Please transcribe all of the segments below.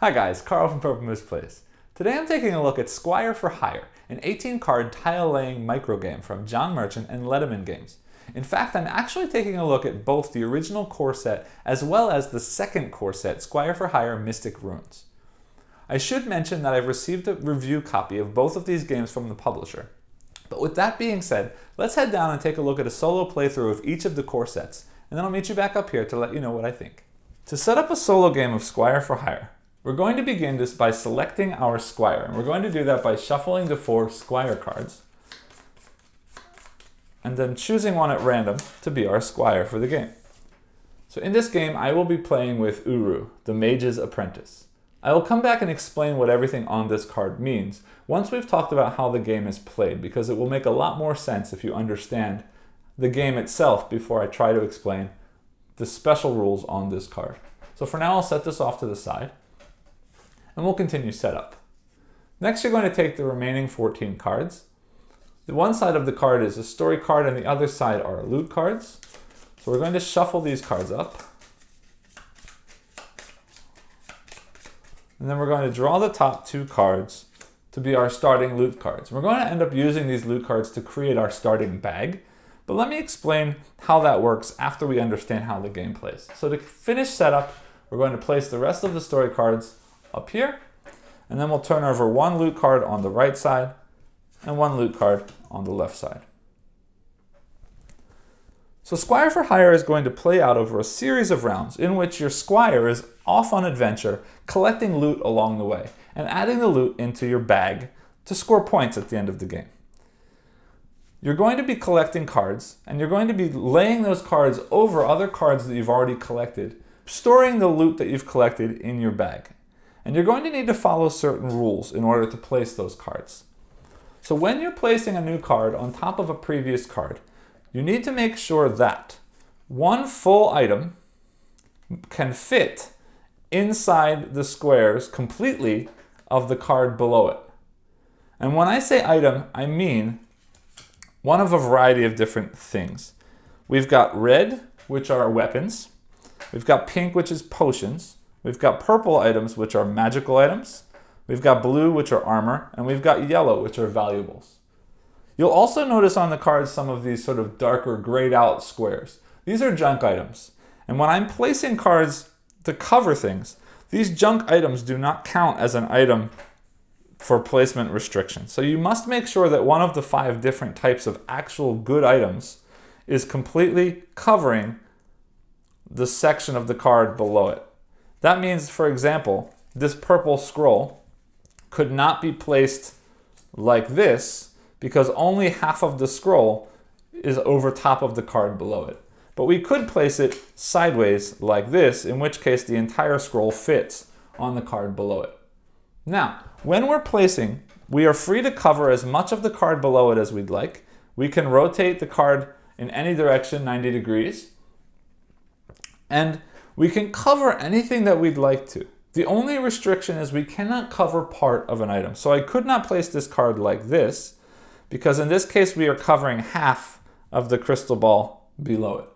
Hi guys, Carl from Purple Moose Plays. Today I'm taking a look at Squire for Hire, an 18-card tile-laying microgame from John Merchant and Letterman Games. In fact, I'm actually taking a look at both the original core set as well as the second core set, Squire for Hire Mystic Runes. I should mention that I've received a review copy of both of these games from the publisher. But with that being said, let's head down and take a look at a solo playthrough of each of the core sets, and then I'll meet you back up here to let you know what I think. To set up a solo game of Squire for Hire, we're going to begin this by selecting our Squire, and we're going to do that by shuffling the 4 Squire cards, and then choosing one at random to be our Squire for the game. So in this game, I will be playing with Uru, the Mage's Apprentice. I will come back and explain what everything on this card means once we've talked about how the game is played, because it will make a lot more sense if you understand the game itself before I try to explain the special rules on this card. So for now, I'll set this off to the side, and we'll continue setup. Next, you're going to take the remaining 14 cards. The one side of the card is a story card, and the other side are loot cards. So we're going to shuffle these cards up. And then we're going to draw the top 2 cards to be our starting loot cards. We're going to end up using these loot cards to create our starting bag, but let me explain how that works after we understand how the game plays. So to finish setup, we're going to place the rest of the story cards up here, and then we'll turn over 1 loot card on the right side and 1 loot card on the left side. So Squire for Hire is going to play out over a series of rounds in which your Squire is off on adventure, collecting loot along the way, and adding the loot into your bag to score points at the end of the game. You're going to be collecting cards, and you're going to be laying those cards over other cards that you've already collected, storing the loot that you've collected in your bag. And you're going to need to follow certain rules in order to place those cards. So when you're placing a new card on top of a previous card, you need to make sure that 1 full item can fit inside the squares completely of the card below it. And when I say item, I mean one of a variety of different things. We've got red, which are weapons. We've got pink, which is potions. We've got purple items, which are magical items. We've got blue, which are armor. And we've got yellow, which are valuables. You'll also notice on the cards some of these sort of darker grayed out squares. These are junk items. And when I'm placing cards to cover things, these junk items do not count as an item for placement restrictions. So you must make sure that one of the 5 different types of actual good items is completely covering the section of the card below it. That means, for example, this purple scroll could not be placed like this because only half of the scroll is over top of the card below it. But we could place it sideways like this, in which case the entire scroll fits on the card below it. Now, when we're placing, we are free to cover as much of the card below it as we'd like. We can rotate the card in any direction 90 degrees. And we can cover anything that we'd like to. The only restriction is we cannot cover part of an item. So I could not place this card like this, because in this case we are covering half of the crystal ball below it.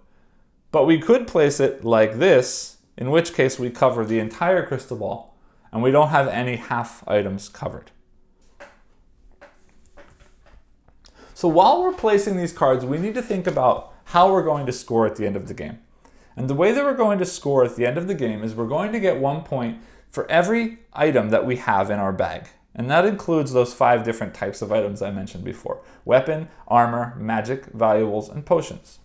But we could place it like this, in which case we cover the entire crystal ball, and we don't have any half items covered. So while we're placing these cards, we need to think about how we're going to score at the end of the game. And the way that we're going to score at the end of the game is we're going to get 1 point for every item that we have in our bag. And that includes those 5 different types of items I mentioned before: weapon, armor, magic, valuables, and potions.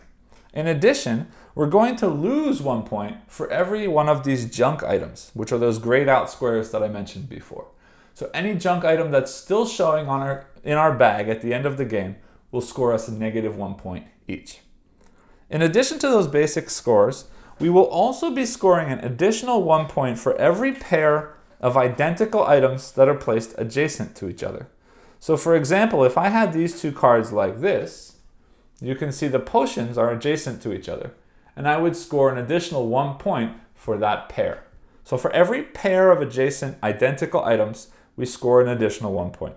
In addition, we're going to lose 1 point for every one of these junk items, which are those grayed out squares that I mentioned before. So any junk item that's still showing in our bag at the end of the game will score us a -1 point each. In addition to those basic scores, we will also be scoring an additional 1 point for every pair of identical items that are placed adjacent to each other. So for example, if I had these 2 cards like this, you can see the potions are adjacent to each other, and I would score an additional 1 point for that pair. So for every pair of adjacent identical items, we score an additional 1 point.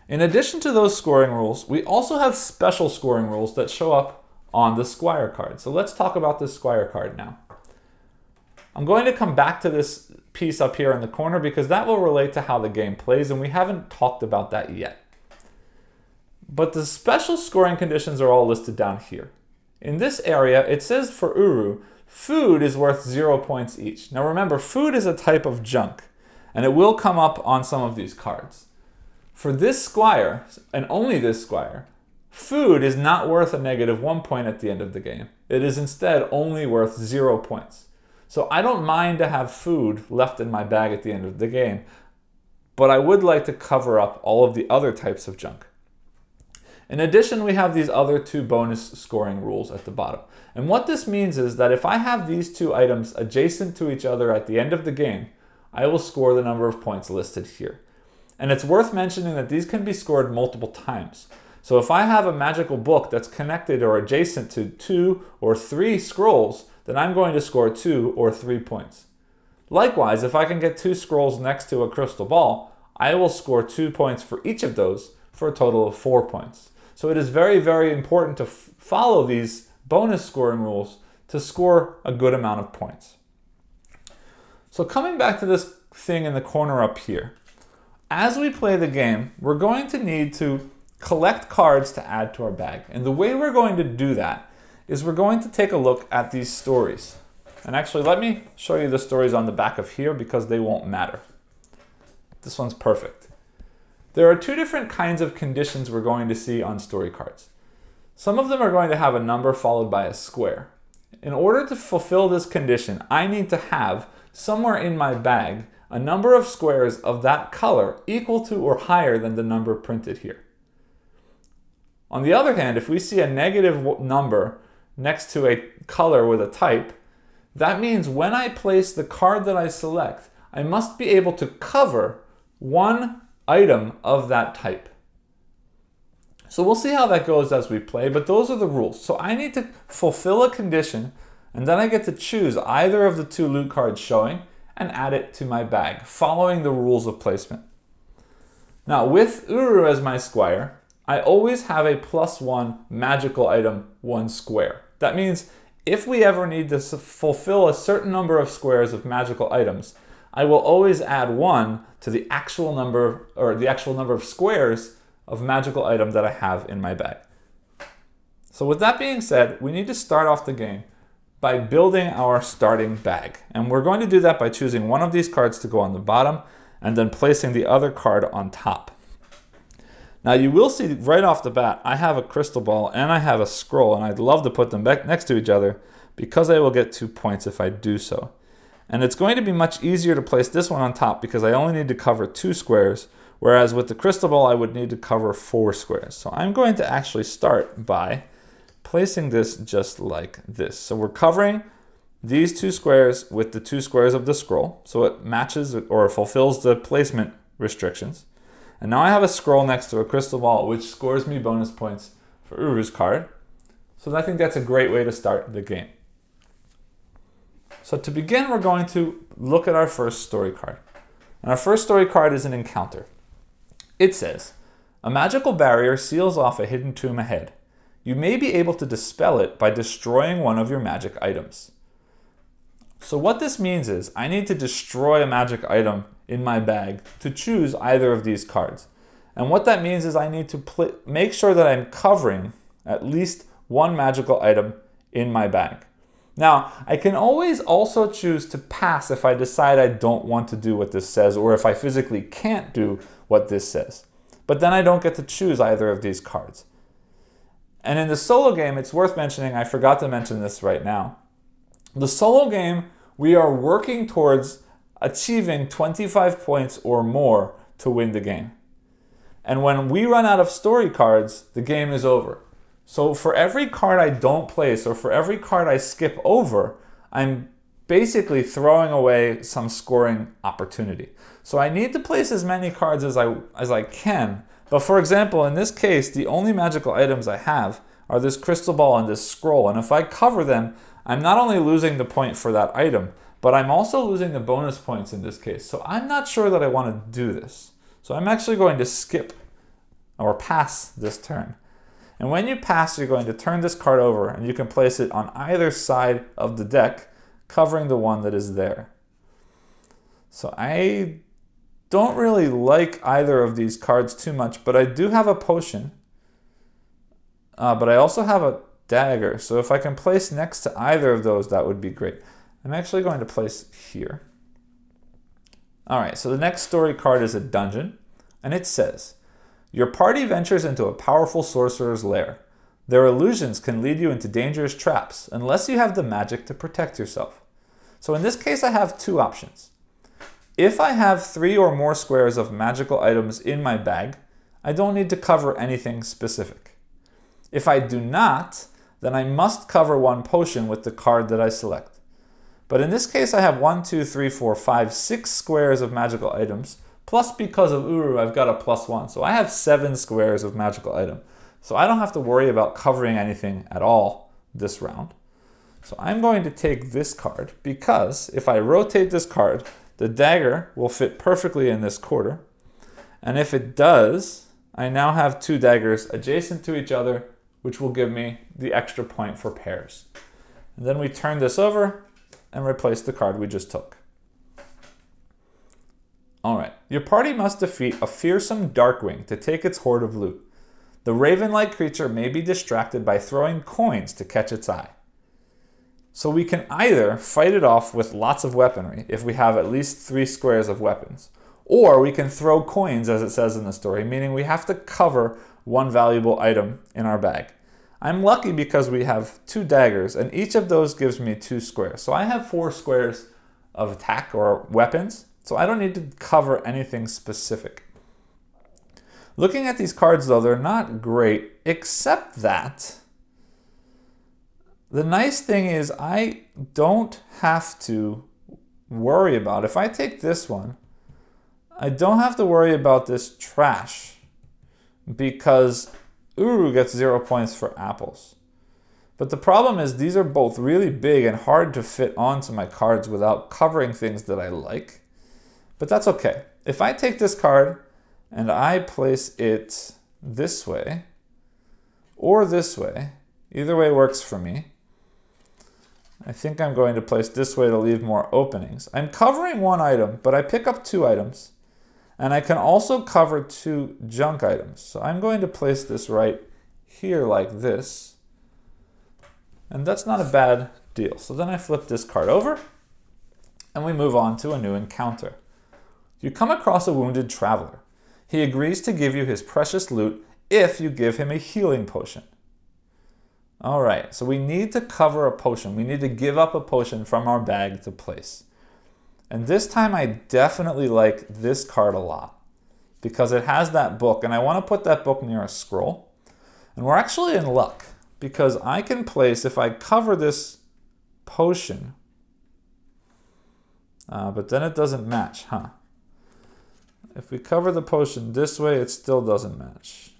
In addition to those scoring rules, we also have special scoring rules that show up on the Squire card. So let's talk about this Squire card now. I'm going to come back to this piece up here in the corner because that will relate to how the game plays, and we haven't talked about that yet. But the special scoring conditions are all listed down here. In this area, it says for Uru, food is worth 0 points each. Now remember, food is a type of junk, and it will come up on some of these cards. For this Squire, and only this Squire, food is not worth a -1 point at the end of the game. It is instead only worth 0 points. So I don't mind to have food left in my bag at the end of the game, but I would like to cover up all of the other types of junk. In addition, we have these other 2 bonus scoring rules at the bottom. And what this means is that if I have these 2 items adjacent to each other at the end of the game, I will score the number of points listed here. And it's worth mentioning that these can be scored multiple times. So if I have a magical book that's connected or adjacent to 2 or 3 scrolls, then I'm going to score 2 or 3 points. Likewise, if I can get 2 scrolls next to a crystal ball, I will score 2 points for each of those for a total of 4 points. So it is very, very important to follow these bonus scoring rules to score a good amount of points. So coming back to this thing in the corner up here, as we play the game, we're going to need to collect cards to add to our bag. And the way we're going to do that is we're going to take a look at these stories. And actually, let me show you the stories on the back of here because they won't matter. This one's perfect. There are 2 different kinds of conditions we're going to see on story cards. Some of them are going to have a number followed by a square. In order to fulfill this condition, I need to have somewhere in my bag a number of squares of that color equal to or higher than the number printed here. On the other hand, if we see a negative number next to a color with a type, that means when I place the card that I select, I must be able to cover one item of that type. So we'll see how that goes as we play, but those are the rules. So I need to fulfill a condition, and then I get to choose either of the 2 loot cards showing and add it to my bag, following the rules of placement. Now with Uru as my Squire, I always have a +1 magical item 1 square. That means if we ever need to fulfill a certain number of squares of magical items, I will always add 1 to the actual number, or the actual number of squares of magical item that I have in my bag. So with that being said, we need to start off the game by building our starting bag. And we're going to do that by choosing one of these cards to go on the bottom and then placing the other card on top. Now you will see right off the bat, I have a crystal ball and I have a scroll, and I'd love to put them back next to each other because I will get 2 points if I do so. And it's going to be much easier to place this one on top because I only need to cover 2 squares, whereas with the crystal ball I would need to cover 4 squares. So I'm going to actually start by placing this just like this. So we're covering these 2 squares with the 2 squares of the scroll, so it matches or fulfills the placement restrictions. And now I have a scroll next to a crystal ball, which scores me bonus points for Uru's card. So I think that's a great way to start the game. So to begin, we're going to look at our first story card. And our first story card is an encounter. It says, a magical barrier seals off a hidden tomb ahead. You may be able to dispel it by destroying one of your magic items. So what this means is I need to destroy a magic item in my bag to choose either of these cards. And what that means is I need to make sure that I'm covering at least 1 magical item in my bag. Now, I can always also choose to pass if I decide I don't want to do what this says, or if I physically can't do what this says. But then I don't get to choose either of these cards. And in the solo game, it's worth mentioning, I forgot to mention this right now. The solo game, we are working towards achieving 25 points or more to win the game. And when we run out of story cards, the game is over. So for every card I don't place, or for every card I skip over, I'm basically throwing away some scoring opportunity. So I need to place as many cards as I can. But for example, in this case, the only magical items I have are this crystal ball and this scroll. And if I cover them, I'm not only losing the point for that item, but I'm also losing the bonus points in this case. So I'm not sure that I want to do this. So I'm actually going to skip or pass this turn. And when you pass, you're going to turn this card over and you can place it on either side of the deck, covering the one that is there. So I don't really like either of these cards too much, but I do have a potion. But I also have a dagger. So if I can place next to either of those, that would be great. I'm actually going to place here. All right, so the next story card is a dungeon, and it says, your party ventures into a powerful sorcerer's lair. Their illusions can lead you into dangerous traps unless you have the magic to protect yourself. So in this case, I have two options. If I have 3 or more squares of magical items in my bag, I don't need to cover anything specific. If I do not, then I must cover one potion with the card that I select. But in this case, I have 1, 2, 3, 4, 5, 6 squares of magical items, plus because of Uru, I've got a +1. So I have 7 squares of magical item. So I don't have to worry about covering anything at all this round. So I'm going to take this card because if I rotate this card, the dagger will fit perfectly in this quarter. And if it does, I now have 2 daggers adjacent to each other, which will give me the extra point for pairs. And then we turn this over and replace the card we just took. All right, your party must defeat a fearsome Darkwing to take its hoard of loot. The raven-like creature may be distracted by throwing coins to catch its eye. So we can either fight it off with lots of weaponry if we have at least 3 squares of weapons, or we can throw coins as it says in the story, meaning we have to cover one valuable item in our bag. I'm lucky because we have 2 daggers and each of those gives me 2 squares. So I have 4 squares of attack or weapons, so I don't need to cover anything specific. Looking at these cards though, they're not great, except that the nice thing is I don't have to worry about, if I take this one, I don't have to worry about this trash because Uru gets 0 points for apples. But the problem is these are both really big and hard to fit onto my cards without covering things that I like. But that's okay. If I take this card and I place it this way or this way, either way works for me. I think I'm going to place this way to leave more openings. I'm covering 1 item, but I pick up 2 items. And I can also cover 2 junk items. So I'm going to place this right here like this. And that's not a bad deal. So then I flip this card over and we move on to a new encounter. You come across a wounded traveler. He agrees to give you his precious loot if you give him a healing potion. All right, so we need to cover a potion. We need to give up a potion from our bag to place. And this time I definitely like this card a lot because it has that book and I want to put that book near a scroll. And we're actually in luck because I can place, if I cover this potion, but then it doesn't match, huh? If we cover the potion this way, it still doesn't match.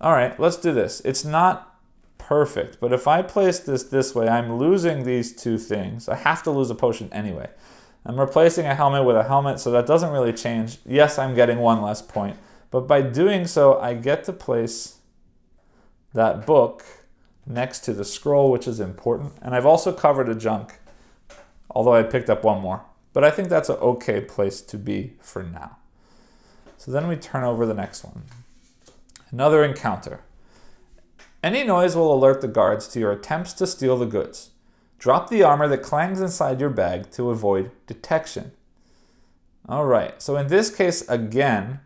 All right, let's do this. It's not perfect, but if I place this way, I'm losing these 2 things. I have to lose a potion anyway. I'm replacing a helmet with a helmet, so that doesn't really change. Yes, I'm getting 1 less point, but by doing so, I get to place that book next to the scroll, which is important. And I've also covered a junk, although I picked up 1 more. But I think that's an okay place to be for now. So then we turn over the next one. Another encounter. Any noise will alert the guards to your attempts to steal the goods. Drop the armor that clangs inside your bag to avoid detection. All right, so in this case, again,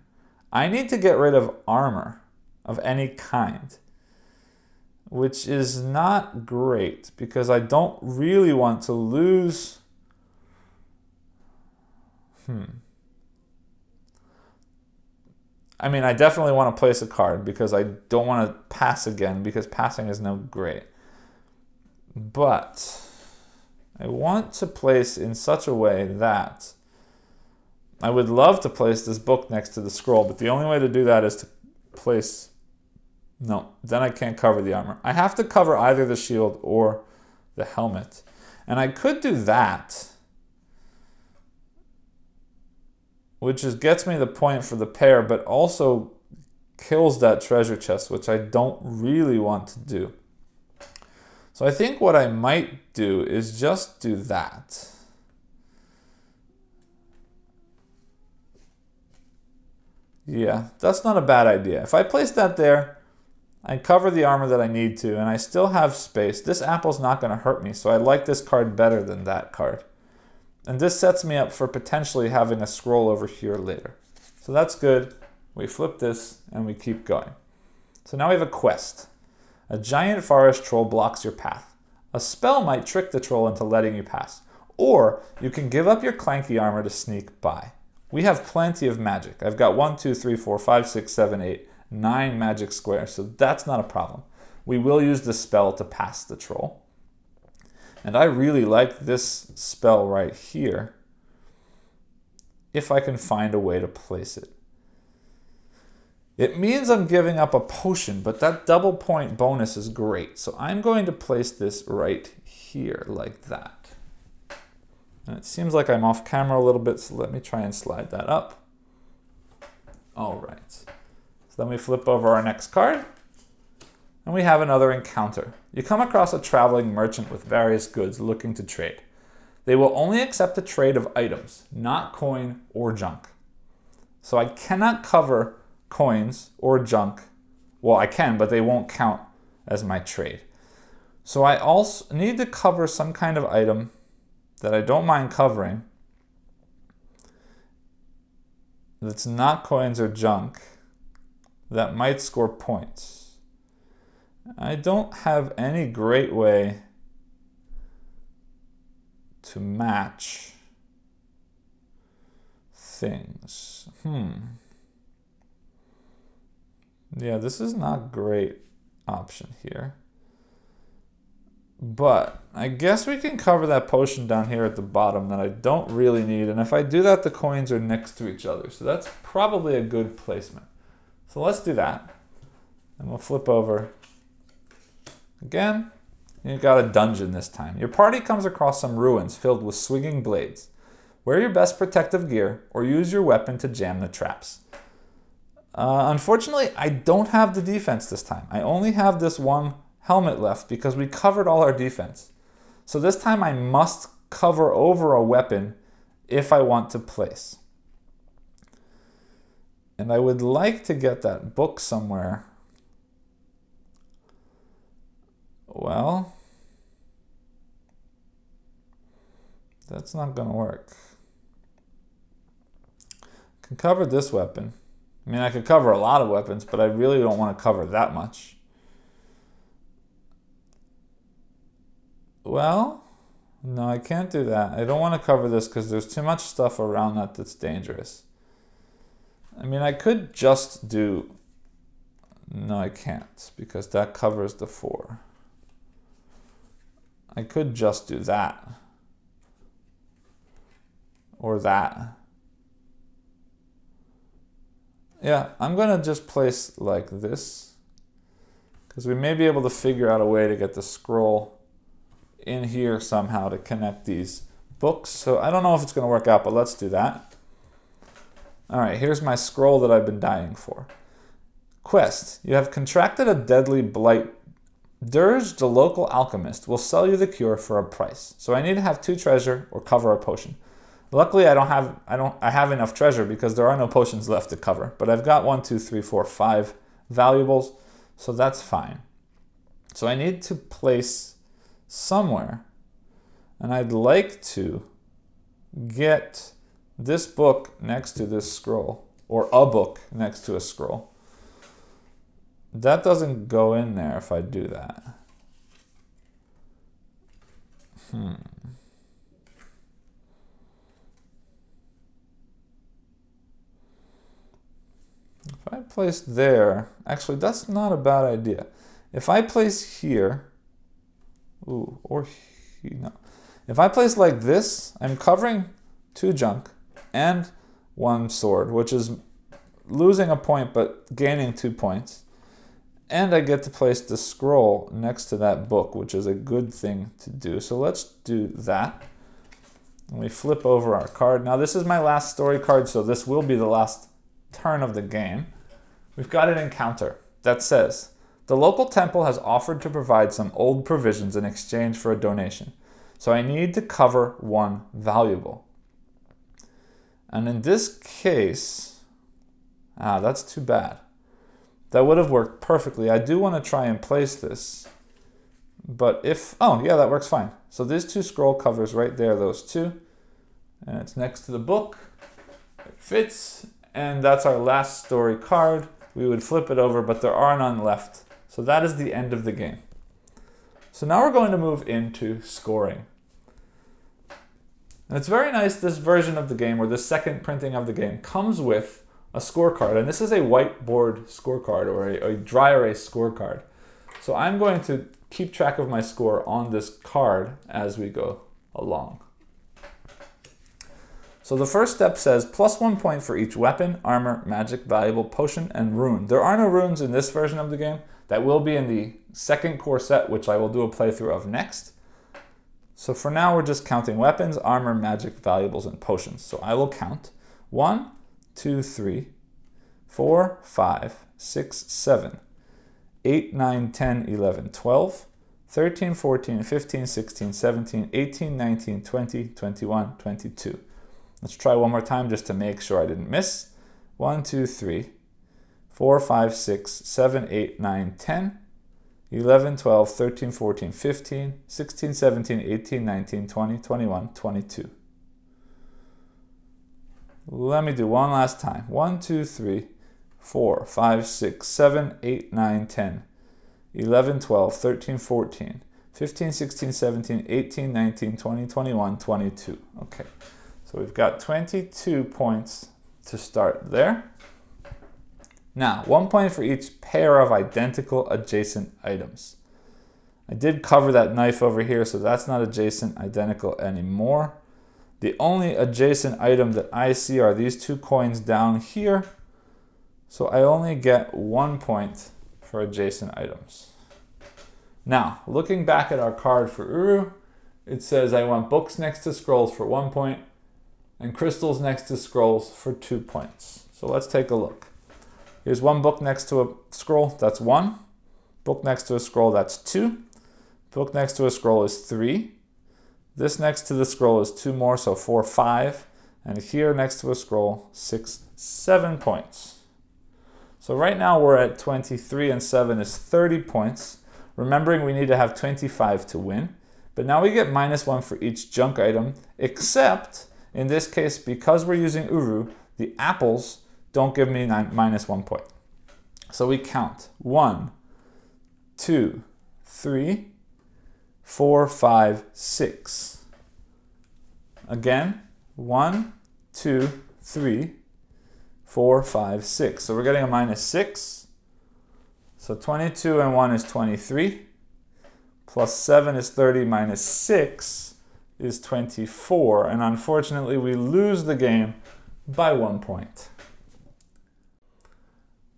I need to get rid of armor of any kind, which is not great because I don't really want to lose. I mean, I definitely want to place a card because I don't want to pass again because passing is no great. But I want to place in such a way that I would love to place this book next to the scroll, but the only way to do that is to place, no, then I can't cover the armor. I have to cover either the shield or the helmet. And I could do that, which just gets me the point for the pair, but also kills that treasure chest, which I don't really want to do. So I think what I might do is just do that. Yeah, that's not a bad idea. If I place that there, I cover the armor that I need to, and I still have space. This apple's not going to hurt me, so I like this card better than that card. And this sets me up for potentially having a scroll over here later. So that's good. We flip this, and we keep going. So now we have a quest. A giant forest troll blocks your path. A spell might trick the troll into letting you pass. Or you can give up your clanky armor to sneak by. We have plenty of magic. I've got 1, 2, 3, 4, 5, 6, 7, 8, 9 magic squares, so that's not a problem. We will use the spell to pass the troll. And I really like this spell right here, if I can find a way to place it. It means I'm giving up a potion, but that double point bonus is great. So I'm going to place this right here, like that. And it seems like I'm off camera a little bit, so let me try and slide that up. All right. So then we flip over our next card, and we have another encounter. You come across a traveling merchant with various goods looking to trade. They will only accept the trade of items, not coin or junk. So I cannot cover coins or junk. Well, I can, but they won't count as my trade. So I also need to cover some kind of item that I don't mind covering that's not coins or junk that might score points. I don't have any great way to match things. Yeah, this is not a great option here. But I guess we can cover that potion down here at the bottom that I don't really need. And if I do that, the coins are next to each other. So that's probably a good placement. So let's do that. And we'll flip over. Again, you've got a dungeon this time. Your party comes across some ruins filled with swinging blades. Wear your best protective gear or use your weapon to jam the traps. Unfortunately, I don't have the defense this time. I only have this one helmet left because we covered all our defense. So this time I must cover over a weapon if I want to place. And I would like to get that book somewhere. Well, that's not going to work. I can cover this weapon. I mean, I could cover a lot of weapons, but I really don't want to cover that much. Well, no, I can't do that. I don't want to cover this because there's too much stuff around that that's dangerous. I mean, I could just do... No, I can't because that covers the 4. I could just do that. Or that. Yeah, I'm going to just place like this because we may be able to figure out a way to get the scroll in here somehow to connect these books. So I don't know if it's going to work out, but let's do that. All right, here's my scroll that I've been dying for. Quest. You have contracted a deadly blight. Dirge, the local alchemist, will sell you the cure for a price. So I need to have 2 treasure or cover a potion. Luckily, I have enough treasure because there are no potions left to cover. But I've got 1, 2, 3, 4, 5 valuables, so that's fine. So I need to place somewhere, and I'd like to get this book next to this scroll, or a book next to a scroll. That doesn't go in there if I do that. If I place there, actually that's not a bad idea. If I place here, ooh, or no. If I place like this, I'm covering 2 junk and 1 sword, which is losing a point but gaining 2 points. And I get to place the scroll next to that book, which is a good thing to do. So let's do that. And we flip over our card. Now this is my last story card, so this will be the last turn of the game. We've got an encounter that says, The local temple has offered to provide some old provisions in exchange for a donation, so I need to cover one valuable. And in this case, that's too bad. That would have worked perfectly. I do want to try and place this, but oh yeah, that works fine. So these two scroll covers right there, those two, and it's next to the book. It fits, and that's our last story card. We would flip it over, but there are none left. So that is the end of the game. So now we're going to move into scoring. And it's very nice, this version of the game, or the second printing of the game, comes with a scorecard. And this is a whiteboard scorecard, or a dry erase scorecard. So I'm going to keep track of my score on this card as we go along. So the first step says +1 point for each weapon, armor, magic, valuable, potion, and rune. There are no runes in this version of the game. That will be in the second core set, which I will do a playthrough of next. So for now, we're just counting weapons, armor, magic, valuables, and potions. So I will count 1, 2, 3, 4, 5, 6, 7, 8, 9, 10, 11, 12, 13, 14, 15, 16, 17, 18, 19, 20, 21, 22. Let's try one more time just to make sure I didn't miss. 1, 2, 3, 4, 5, 6, 7, 8, 9, 10, 11, 12, 13, 14, 15, 16, 17, 18, 19, 20, 21, 22. Let me do one last time. 1, 2, 3, 4, 5, 6, 7, 8, 9, 10, 11, 12, 13, 14, 15, 16, 17, 18, 19, 20, 21, 22. Okay, so we've got 22 points to start there. Now, 1 point for each pair of identical adjacent items. I did cover that knife over here, so that's not adjacent identical anymore. The only adjacent item that I see are these 2 coins down here. So I only get 1 point for adjacent items. Now, looking back at our card for Uru, it says I want books next to scrolls for 1 point and crystals next to scrolls for 2 points. So let's take a look. Here's one book next to a scroll, that's 1. Book next to a scroll, that's 2. Book next to a scroll is 3. This next to the scroll is 2 more, so 4, 5. And here next to a scroll, 6, 7 points. So right now we're at 23 and 7 is 30 points. Remembering we need to have 25 to win. But now we get -1 for each junk item, except in this case, because we're using Uru, the apples don't give me -1 point. So we count 1, 2, 3, 4, 5, 6. Again, 1, 2, 3, 4, 5, 6. So we're getting a -6. So 22 and 1 is 23. Plus 7 is 30 minus 6 is 24. And unfortunately, we lose the game by 1 point.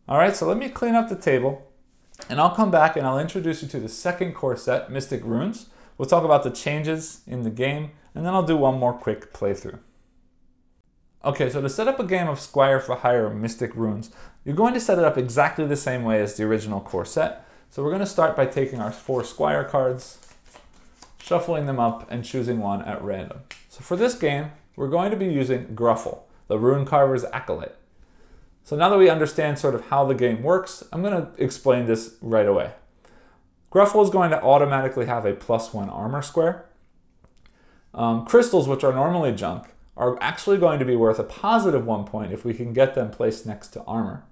All right, so let me clean up the table. And I'll come back and I'll introduce you to the second core set, Mystic Runes. We'll talk about the changes in the game, and then I'll do one more quick playthrough. Okay, so to set up a game of Squire for Hire Mystic Runes, you're going to set it up exactly the same way as the original core set. So we're going to start by taking our 4 Squire cards, shuffling them up, and choosing one at random. So for this game, we're going to be using Gruffle, the Rune Carver's Acolyte. So now that we understand sort of how the game works, I'm going to explain this right away. Gruffle is going to automatically have a +1 armor square. Crystals, which are normally junk, are actually going to be worth a +1 point if we can get them placed next to armor.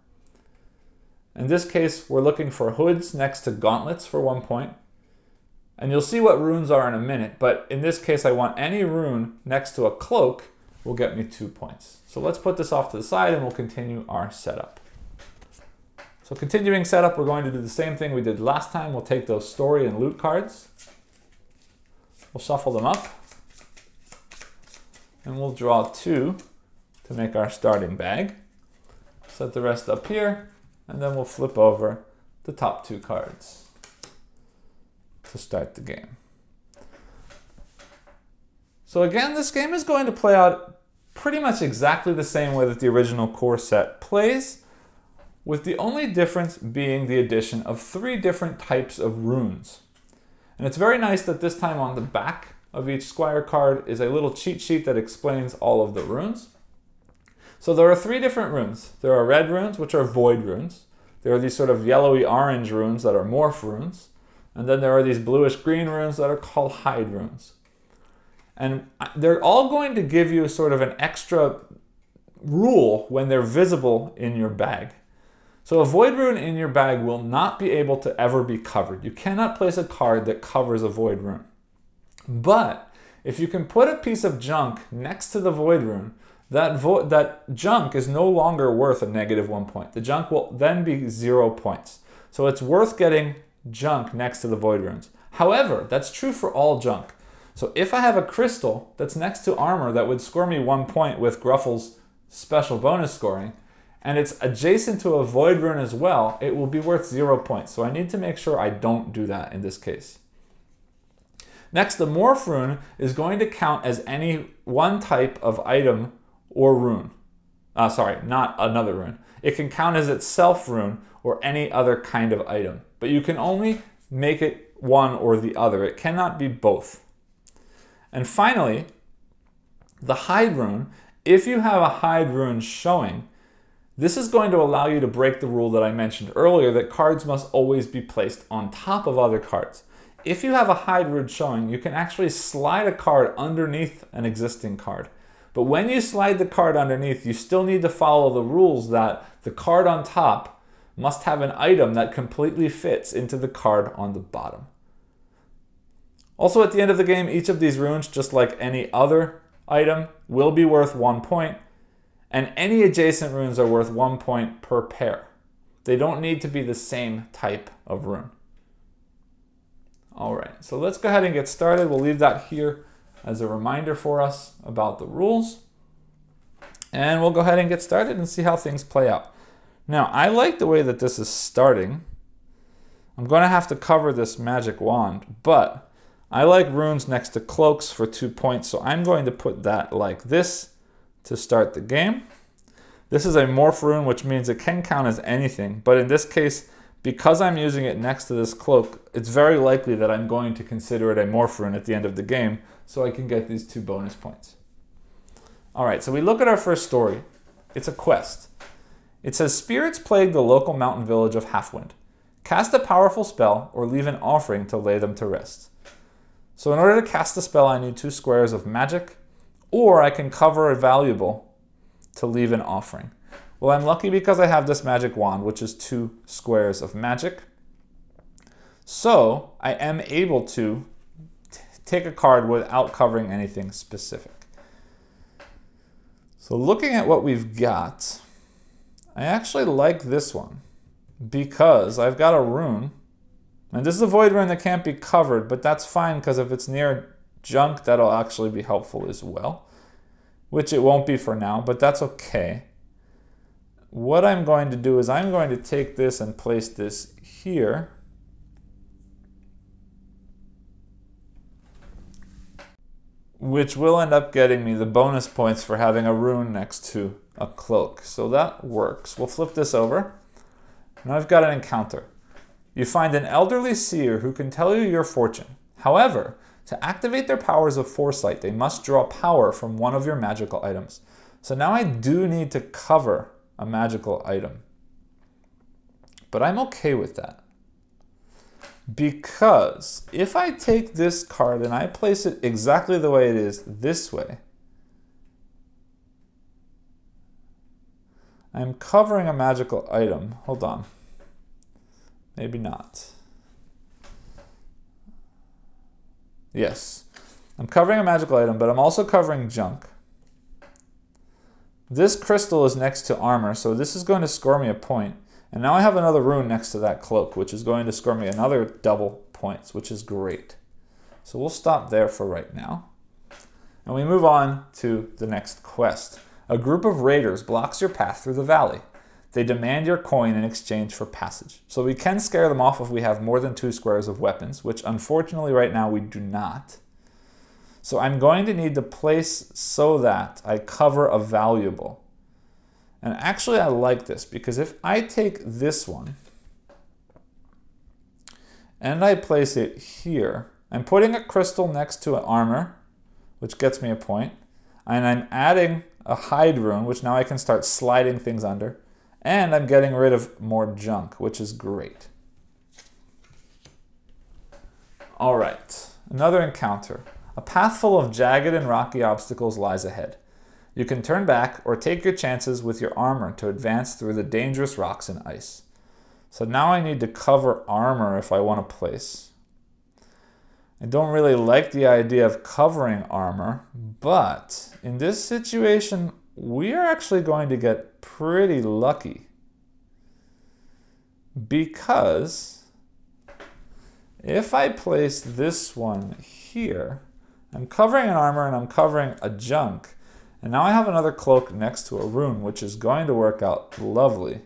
In this case, we're looking for hoods next to gauntlets for 1 point. And you'll see what runes are in a minute, but in this case, I want any rune next to a cloak will get me 2 points. So let's put this off to the side and we'll continue our setup. So continuing setup, we're going to do the same thing we did last time. We'll take those story and loot cards. We'll shuffle them up. And we'll draw 2 to make our starting bag. Set the rest up here, and then we'll flip over the top 2 cards to start the game. So again, this game is going to play out pretty much exactly the same way that the original core set plays. with the only difference being the addition of 3 different types of runes. And it's very nice that this time on the back of each Squire card is a little cheat sheet that explains all of the runes. So there are 3 different runes. There are red runes, which are void runes. There are these sort of yellowy orange runes that are morph runes. And then there are these bluish green runes that are called hide runes. And they're all going to give you sort of an extra rule when they're visible in your bag. So a void rune in your bag will not be able to ever be covered. You cannot place a card that covers a void rune. But if you can put a piece of junk next to the void rune, that junk is no longer worth a -1 point. The junk will then be 0 points. So it's worth getting junk next to the void runes. However, that's true for all junk. So if I have a crystal that's next to armor that would score me 1 point with Gruffle's special bonus scoring, and it's adjacent to a void rune as well, it will be worth 0 points. So I need to make sure I don't do that in this case. Next, the morph rune is going to count as any one type of item or rune. Sorry, not another rune. It can count as itself rune or any other kind of item. But you can only make it one or the other. It cannot be both. And finally, the hide rune, if you have a hide rune showing, this is going to allow you to break the rule that I mentioned earlier that cards must always be placed on top of other cards. If you have a hide rune showing, you can actually slide a card underneath an existing card. But when you slide the card underneath, you still need to follow the rules that the card on top must have an item that completely fits into the card on the bottom. Also, at the end of the game, each of these runes, just like any other item, will be worth 1 point, and any adjacent runes are worth 1 point per pair. They don't need to be the same type of rune. All right, so let's go ahead and get started. We'll leave that here as a reminder for us about the rules. And we'll go ahead and get started and see how things play out. Now, I like the way that this is starting. I'm going to have to cover this magic wand, but I like runes next to cloaks for 2 points, so I'm going to put that like this to start the game. This is a morph rune, which means it can count as anything, but in this case, because I'm using it next to this cloak, it's very likely that I'm going to consider it a morph rune at the end of the game, so I can get these 2 bonus points. All right, so we look at our first story. It's a quest. It says, spirits plague the local mountain village of Halfwind. Cast a powerful spell or leave an offering to lay them to rest. So in order to cast the spell, I need 2 squares of magic, or I can cover a valuable to leave an offering. Well, I'm lucky because I have this magic wand, which is 2 squares of magic. So I am able to take a card without covering anything specific. So looking at what we've got, I actually like this one because I've got a rune, and this is a void rune that can't be covered, but that's fine because if it's near junk, that'll actually be helpful as well, which it won't be for now, but that's okay. What I'm going to do is I'm going to take this and place this here. Which will end up getting me the bonus points for having a rune next to a cloak. So that works. We'll flip this over. Now I've got an encounter. You find an elderly seer who can tell you your fortune. However, to activate their powers of foresight, they must draw power from one of your magical items. So now I do need to cover a magical item. But I'm okay with that. Because if I take this card and I place it exactly the way it is this way, I'm covering a magical item. Hold on. Maybe not. Yes. I'm covering a magical item, but I'm also covering junk. This crystal is next to armor, so this is going to score me a point. And now I have another rune next to that cloak, which is going to score me another double points, which is great. So we'll stop there for right now. And we move on to the next quest. A group of raiders blocks your path through the valley. They demand your coin in exchange for passage. So we can scare them off if we have more than 2 squares of weapons, which unfortunately right now we do not. So I'm going to need to place so that I cover a valuable. And actually I like this because if I take this one and I place it here, I'm putting a crystal next to an armor, which gets me a point, and I'm adding a hide rune, which now I can start sliding things under, and I'm getting rid of more junk, which is great. All right, another encounter. A path full of jagged and rocky obstacles lies ahead. You can turn back or take your chances with your armor to advance through the dangerous rocks and ice. So now I need to cover armor if I want to place. I don't really like the idea of covering armor, but in this situation, we are actually going to get pretty lucky. Because if I place this one here, I'm covering an armor and I'm covering a junk. And now I have another cloak next to a rune, which is going to work out lovely.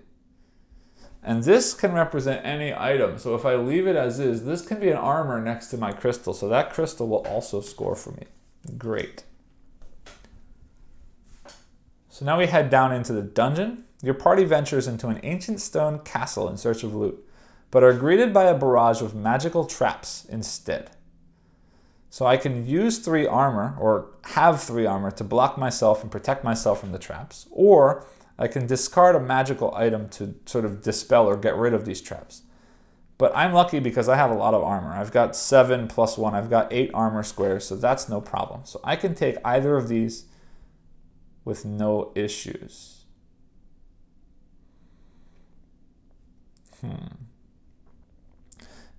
And this can represent any item. So if I leave it as is, this can be an armor next to my crystal. So that crystal will also score for me. Great. So now we head down into the dungeon. Your party ventures into an ancient stone castle in search of loot, but are greeted by a barrage of magical traps instead. So I can use 3 armor, or have 3 armor, to block myself and protect myself from the traps, or I can discard a magical item to sort of dispel or get rid of these traps. But I'm lucky because I have a lot of armor. I've got 7 plus 1, I've got 8 armor squares, so that's no problem. So I can take either of these with no issues.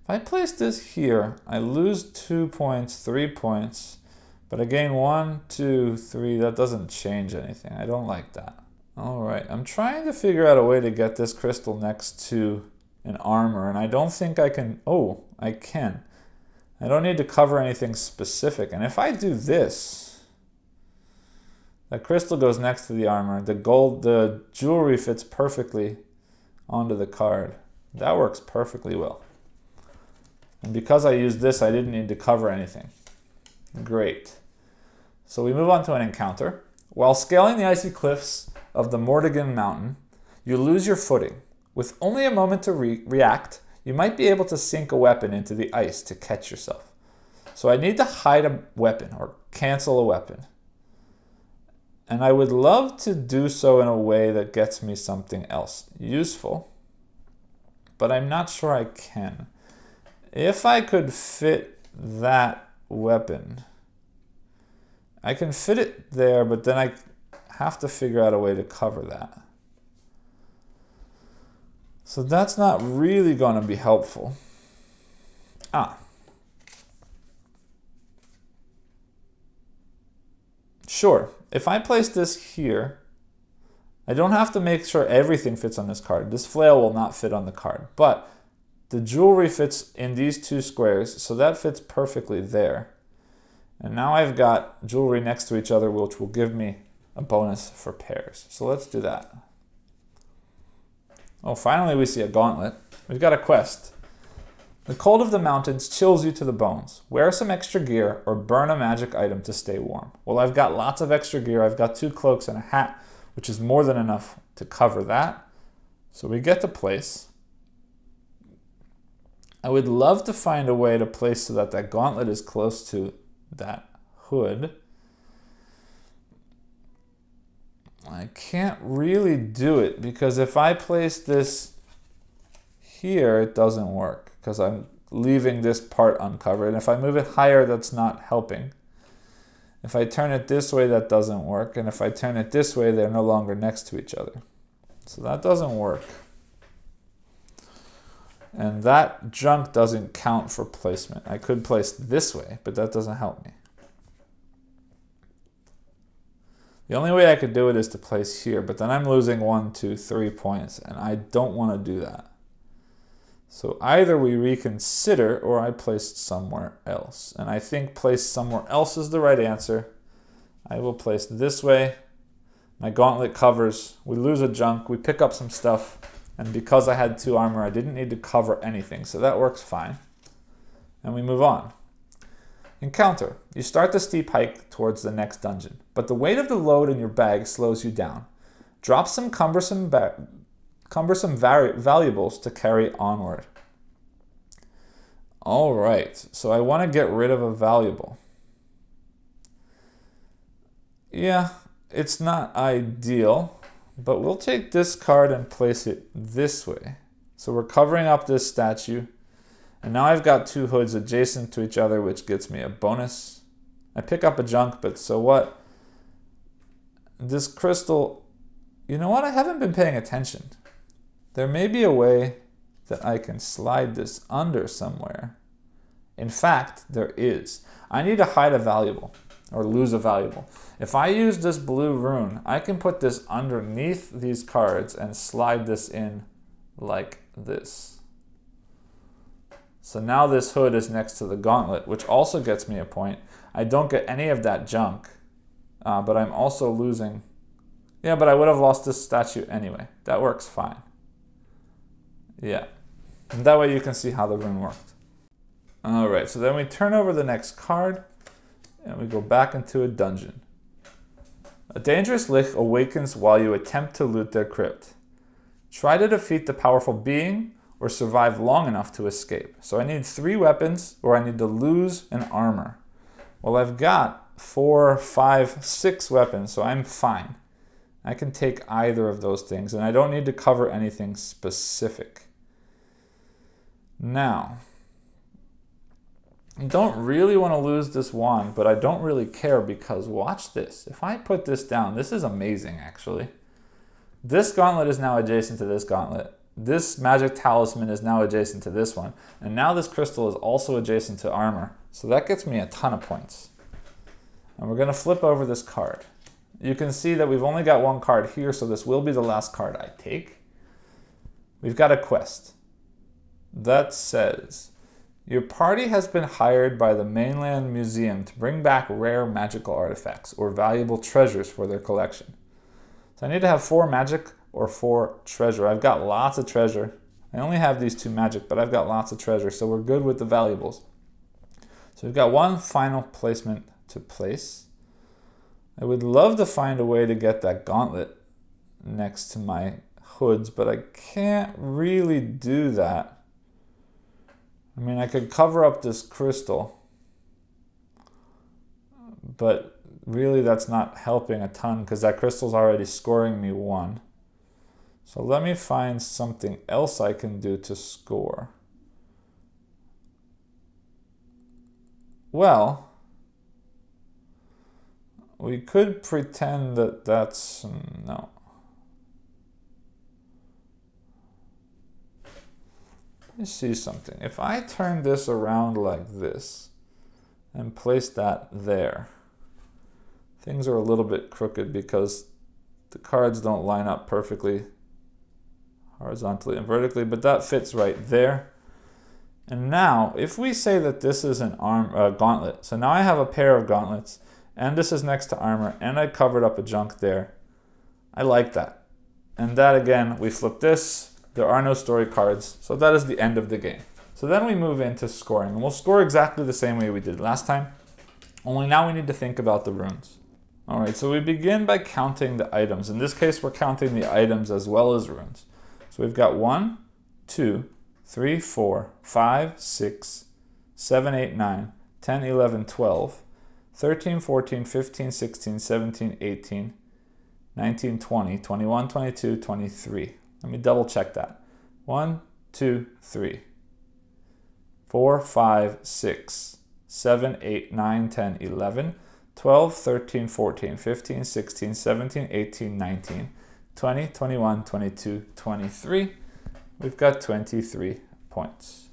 If I place this here, I lose 2 points, 3 points, but I gain 1, 2, 3. That doesn't change anything. I don't like that. All right, I'm trying to figure out a way to get this crystal next to an armor, and I don't think I can. Oh, I can. I don't need to cover anything specific. And if I do this, that crystal goes next to the armor. The jewelry fits perfectly onto the card. That works perfectly well. And because I used this, I didn't need to cover anything. Great. So we move on to an encounter. While scaling the icy cliffs of the Mordigan Mountain, you lose your footing. With only a moment to react, you might be able to sink a weapon into the ice to catch yourself. So I need to hide a weapon or cancel a weapon. And I would love to do so in a way that gets me something else useful, but I'm not sure I can. If I could fit that weapon, I can fit it there, but then I have to figure out a way to cover that. So that's not really going to be helpful. Sure, if I place this here, I don't have to make sure everything fits on this card. This flail will not fit on the card, but the jewelry fits in these 2 squares, so that fits perfectly there. And now I've got jewelry next to each other, which will give me a bonus for pairs. So let's do that. Oh, finally we see a gauntlet. We've got a quest. The cold of the mountains chills you to the bones. Wear some extra gear or burn a magic item to stay warm. Well, I've got lots of extra gear. I've got 2 cloaks and a hat, which is more than enough to cover that. So we get to place. I would love to find a way to place so that that gauntlet is close to that hood. I can't really do it because if I place this here, it doesn't work because I'm leaving this part uncovered. And if I move it higher, that's not helping. If I turn it this way, that doesn't work. And if I turn it this way, they're no longer next to each other. So that doesn't work. And that junk doesn't count for placement. I could place this way, but that doesn't help me. The only way I could do it is to place here, but then I'm losing 1, 2, 3 points, and I don't want to do that. So either we reconsider or I place somewhere else. And I think place somewhere else is the right answer. I will place this way. My gauntlet covers. We lose a junk. We pick up some stuff. And because I had 2 armor, I didn't need to cover anything. So that works fine. And we move on. Encounter. You start the steep hike towards the next dungeon, but the weight of the load in your bag slows you down. Drop some cumbersome valuables to carry onward. All right, so I want to get rid of a valuable. Yeah, it's not ideal, but we'll take this card and place it this way. So we're covering up this statue, and now I've got two hoods adjacent to each other, which gets me a bonus. I pick up a junk, but so what? This crystal, you know what? I haven't been paying attention. There may be a way that I can slide this under somewhere. In fact, there is. I need to hide a valuable or lose a valuable. If I use this blue rune, I can put this underneath these cards and slide this in like this. So now this hood is next to the gauntlet, which also gets me a point. I don't get any of that junk, but I'm also losing. Yeah, but I would have lost this statue anyway. That works fine. Yeah, and that way you can see how the rune worked. All right, so then we turn over the next card and we go back into a dungeon. A dangerous lich awakens while you attempt to loot their crypt. Try to defeat the powerful being or survive long enough to escape. So I need 3 weapons, or I need to lose an armor. Well, I've got 4, 5, 6 weapons, so I'm fine. I can take either of those things, and I don't need to cover anything specific. Now, I don't really want to lose this wand, but I don't really care because watch this. If I put this down, this is amazing actually. This gauntlet is now adjacent to this gauntlet. This magic talisman is now adjacent to this one. And now this crystal is also adjacent to armor. So that gets me a ton of points. And we're going to flip over this card. You can see that we've only got 1 card here, so this will be the last card I take. We've got a quest that says, your party has been hired by the mainland museum to bring back rare magical artifacts or valuable treasures for their collection. So I need to have 4 magic or 4 treasure. I've got lots of treasure. I only have these 2 magic, but I've got lots of treasure, so we're good with the valuables. So we've got 1 final placement to place. I would love to find a way to get that gauntlet next to my hoods, but I can't really do that. I mean, I could cover up this crystal, but really that's not helping a ton because that crystal's already scoring me 1. So let me find something else I can do to score. Well, we could pretend that that's, no. Let me see something. If I turn this around like this and place that there, things are a little bit crooked because the cards don't line up perfectly horizontally and vertically, but that fits right there. And now, if we say that this is an gauntlet, so now I have a pair of gauntlets, and this is next to armor, and I covered up a junk there. I like that. And that again, we flip this. There are no story cards, so that is the end of the game. So then we move into scoring, and we'll score exactly the same way we did last time, only now we need to think about the runes. All right, so we begin by counting the items. In this case, we're counting the items as well as runes. So we've got 1, 2, 3, 4, 5, 6, 7, 8, 9, 10, 11, 12, 13, 14, 15, 16, 17, 18, 19, 20, 21, 22, 23. Let me double check that. 1, 2, 3, 4, 5, 6, 7, 8, 9, 10, 11, 12, 13, 14, 15, 16, 17, 18, 19, 20, 21, 22, 23. We've got 23 points.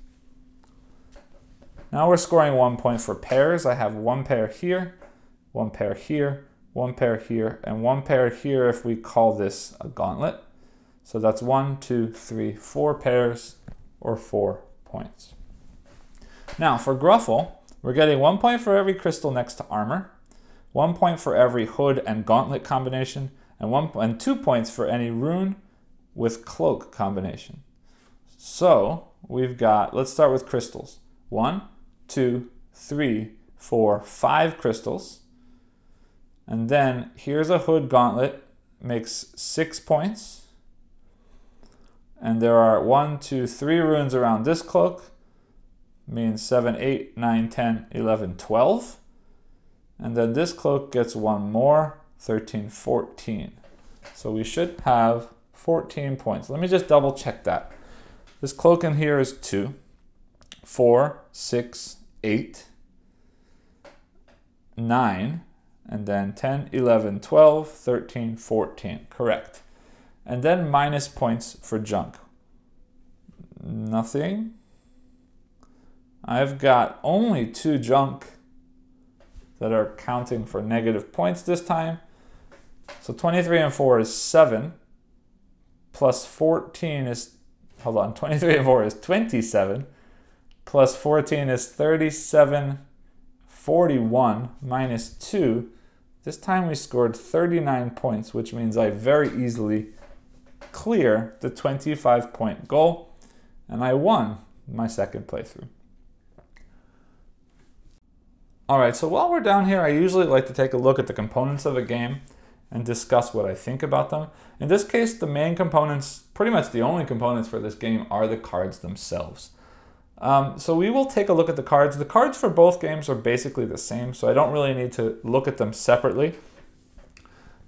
Now we're scoring 1 point for pairs. I have 1 pair here, 1 pair here, 1 pair here, and 1 pair here if we call this a gauntlet. So that's 1, 2, 3, 4 pairs or 4 points. Now for Gruffle, we're getting 1 point for every crystal next to armor, 1 point for every hood and gauntlet combination, and 2 points for any rune with cloak combination. So we've got, let's start with crystals. 1, 2, 3, 4, 5 crystals. And then here's a hood gauntlet makes 6 points. And there are 1, 2, 3 runes around this cloak. Means 7, 8, 9, 10, 11, 12. And then this cloak gets 1 more, 13, 14. So we should have 14 points. Let me just double check that. This cloak in here is 2, 4, 6, 8, 9, and then 10, 11, 12, 13, 14. Correct. And then minus points for junk. Nothing. I've got only 2 junk that are counting for negative points this time. So 23 and 4 is 7. Plus 14 is, hold on, 23 and 4 is 27. Plus 14 is 37, 41 minus 2. This time we scored 39 points, which means I very easily clear the 25-point goal, and I won my second playthrough. Alright, so while we're down here, I usually like to take a look at the components of a game and discuss what I think about them. In this case, the main components, pretty much the only components for this game, are the cards themselves. So we will take a look at the cards. The cards for both games are basically the same, so I don't really need to look at them separately.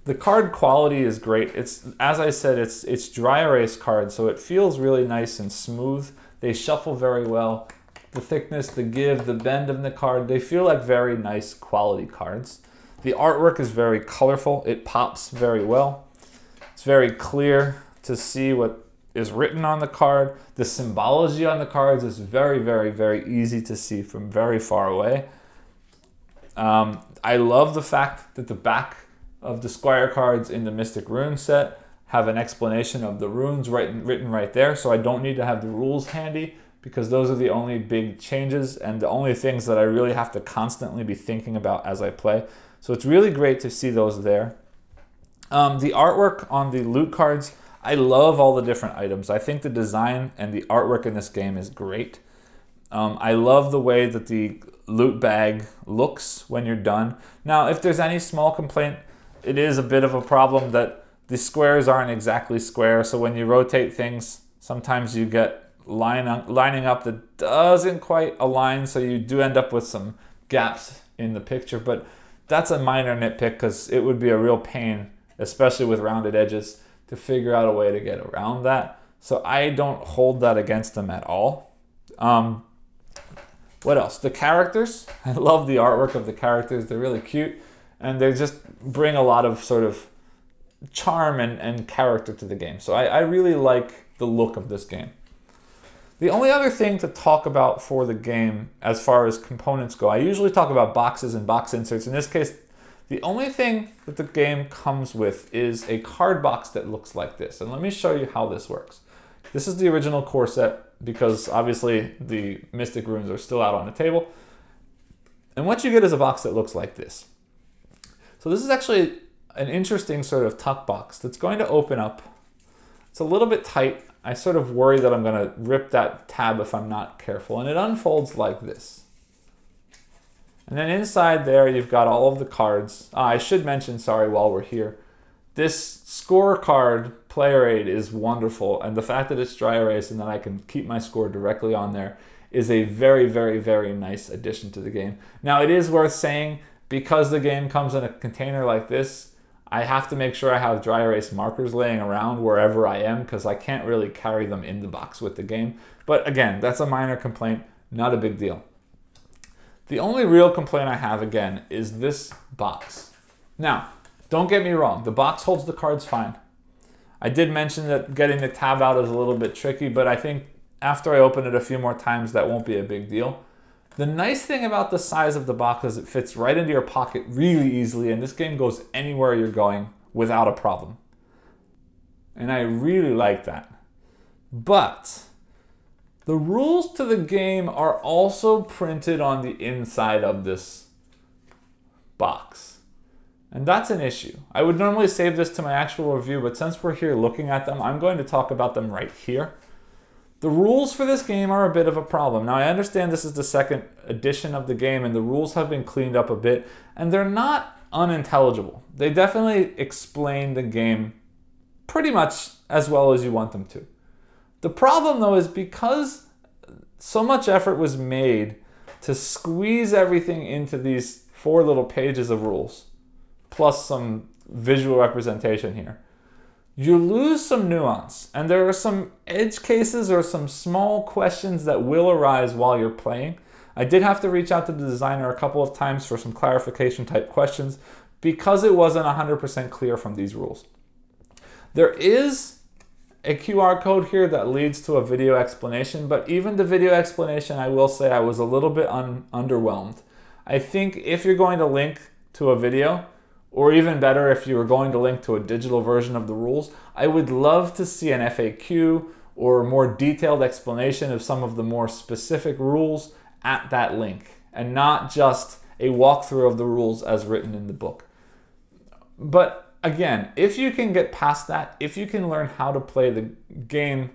The card quality is great. It's, as I said, it's dry erase cards, so it feels really nice and smooth. They shuffle very well. The thickness, the give, the bend of the card, they feel like very nice quality cards. The artwork is very colorful. It pops very well. It's very clear to see what is written on the card. The symbology on the cards is very, very, very easy to see from very far away. I love the fact that the back of the Squire cards in the Mystic Rune set have an explanation of the runes written right there, so I don't need to have the rules handy, because those are the only big changes and the only things that I really have to constantly be thinking about as I play. So it's really great to see those there. The artwork on the loot cards, I love all the different items. I think the design and the artwork in this game is great. I love the way that the loot bag looks when you're done. Now, if there's any small complaint, it is a bit of a problem that the squares aren't exactly square. So when you rotate things, sometimes you get lining up that doesn't quite align, so you do end up with some gaps in the picture, but that's a minor nitpick because it would be a real pain, especially with rounded edges, to figure out a way to get around that. So I don't hold that against them at all. What else? The characters. I love the artwork of the characters. They're really cute, and they just bring a lot of sort of charm and character to the game. So I really like the look of this game. The only other thing to talk about for the game as far as components go, I usually talk about boxes and box inserts. In this case, the only thing that the game comes with is a card box that looks like this. And let me show you how this works. This is the original core set because obviously the Mystic Runes are still out on the table. And what you get is a box that looks like this. So this is actually an interesting sort of tuck box that's going to open up. It's a little bit tight. I sort of worry that I'm going to rip that tab if I'm not careful. And it unfolds like this. And then inside there, you've got all of the cards. I should mention, sorry, while we're here, this scorecard player aid is wonderful. And the fact that it's dry erase and that I can keep my score directly on there is a very, very, very nice addition to the game. Now, it is worth saying, because the game comes in a container like this, I have to make sure I have dry erase markers laying around wherever I am because I can't really carry them in the box with the game. But again, that's a minor complaint, not a big deal. The only real complaint I have, again, is this box. Now, don't get me wrong, the box holds the cards fine. I did mention that getting the tab out is a little bit tricky, but I think after I open it a few more times, that won't be a big deal. The nice thing about the size of the box is it fits right into your pocket really easily, and this game goes anywhere you're going without a problem. And I really like that. But the rules to the game are also printed on the inside of this box. And that's an issue. I would normally save this to my actual review, but since we're here looking at them, I'm going to talk about them right here. The rules for this game are a bit of a problem. Now, I understand this is the second edition of the game and the rules have been cleaned up a bit, and they're not unintelligible. They definitely explain the game pretty much as well as you want them to. The problem though is because so much effort was made to squeeze everything into these 4 little pages of rules, plus some visual representation here, you lose some nuance, and there are some edge cases or some small questions that will arise while you're playing. I did have to reach out to the designer a couple of times for some clarification type questions because it wasn't 100% clear from these rules. There is a QR code here that leads to a video explanation, but even the video explanation, I will say I was a little bit underwhelmed. I think if you're going to link to a video, or even better, if you were going to link to a digital version of the rules, I would love to see an FAQ or a more detailed explanation of some of the more specific rules at that link, and not just a walkthrough of the rules as written in the book. But again, if you can get past that, if you can learn how to play the game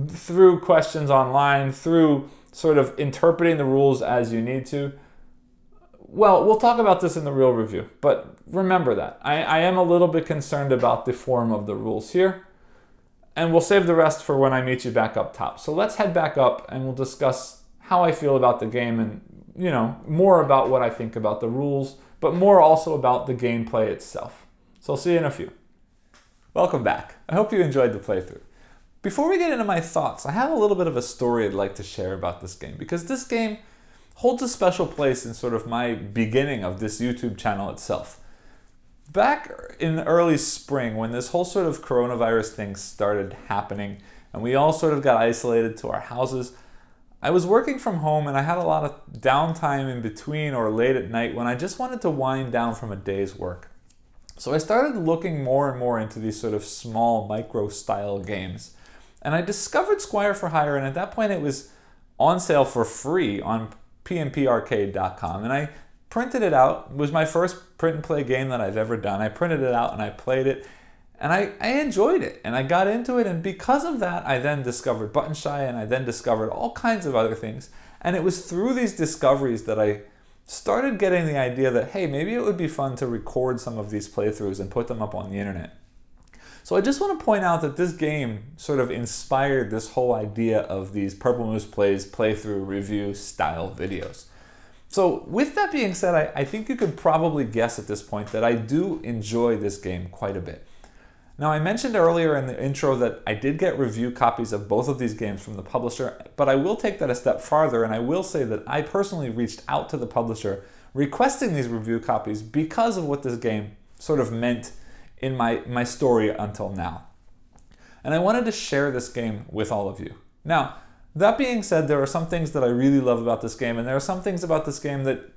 through questions online, through sort of interpreting the rules as you need to, well, we'll talk about this in the real review, but remember that. I am a little bit concerned about the form of the rules here, and we'll save the rest for when I meet you back up top. So let's head back up and we'll discuss how I feel about the game and, you know, more about what I think about the rules, but more also about the gameplay itself. So I'll see you in a few. Welcome back. I hope you enjoyed the playthrough. Before we get into my thoughts, I have a little bit of a story I'd like to share about this game, because this game holds a special place in sort of my beginning of this YouTube channel itself. Back in the early spring, when this whole sort of coronavirus thing started happening and we all sort of got isolated to our houses, I was working from home and I had a lot of downtime in between or late at night when I just wanted to wind down from a day's work. So I started looking more and more into these sort of small micro style games. And I discovered Squire for Hire, and at that point it was on sale for free on pmparcade.com, and I printed it out. It was my first print and play game that I've ever done. I printed it out and I played it, and I enjoyed it, and I got into it, and because of that I then discovered Button Shy, and I then discovered all kinds of other things. And it was through these discoveries that I started getting the idea that, hey, maybe it would be fun to record some of these playthroughs and put them up on the internet. So I just want to point out that this game sort of inspired this whole idea of these Purple Moose Plays playthrough review style videos. So with that being said, I think you can probably guess at this point that I do enjoy this game quite a bit. Now, I mentioned earlier in the intro that I did get review copies of both of these games from the publisher, but I will take that a step farther, and I will say that I personally reached out to the publisher requesting these review copies because of what this game sort of meant in my story until now. And I wanted to share this game with all of you. Now, that being said, there are some things that I really love about this game, and there are some things about this game that